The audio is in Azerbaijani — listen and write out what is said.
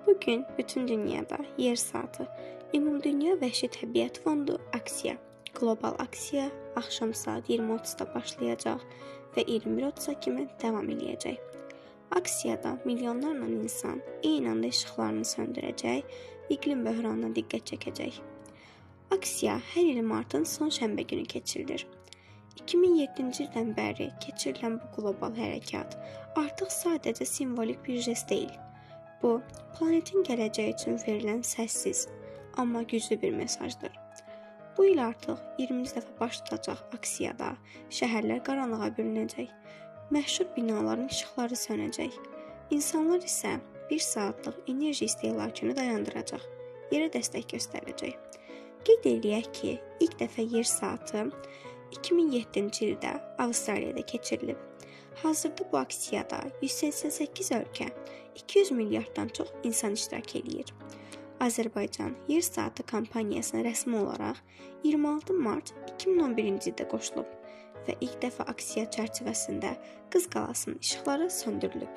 Bugün bütün dünyada yer saatı, Ümumdünya Vəhşi Təbiət Fondu aksiya, qlobal aksiya axşam saat 20:30-da başlayacaq və 21:30-a kimi davam edəcək. Aksiyada milyonlarla insan eyni anda işıqlarını söndürəcək, iqlim böhranına diqqət çəkəcək. Aksiya hər il martın son şənbə günü keçirilir. 2007-ci ildən bəri keçirilən bu qlobal hərəkat artıq sadəcə simvolik bir jest deyil. Bu, planetin gələcəyi üçün verilən səssiz, amma güclü bir mesajdır. Bu il artıq 20-ci dəfə baş tutacaq aksiyada şəhərlər qaranlığa bürünəcək, məşhur binaların işıqları sönəcək. İnsanlar isə 1 saatlıq enerji istehlakını dayandıracaq, yerə dəstək göstərəcək. Qeyd edək ki, ilk dəfə yer saatı 2007-ci ildə Avstraliyada keçirilib. Hazırda bu aksiyada 188 ölkə, 200 milyarddan çox insan iştirak edir. Azərbaycan Yer Saatı kampaniyasına rəsmi olaraq 26 mart 2011-ci ildə qoşulub və ilk dəfə aksiya çərçivəsində Qız Qalasının işıqları söndürülüb.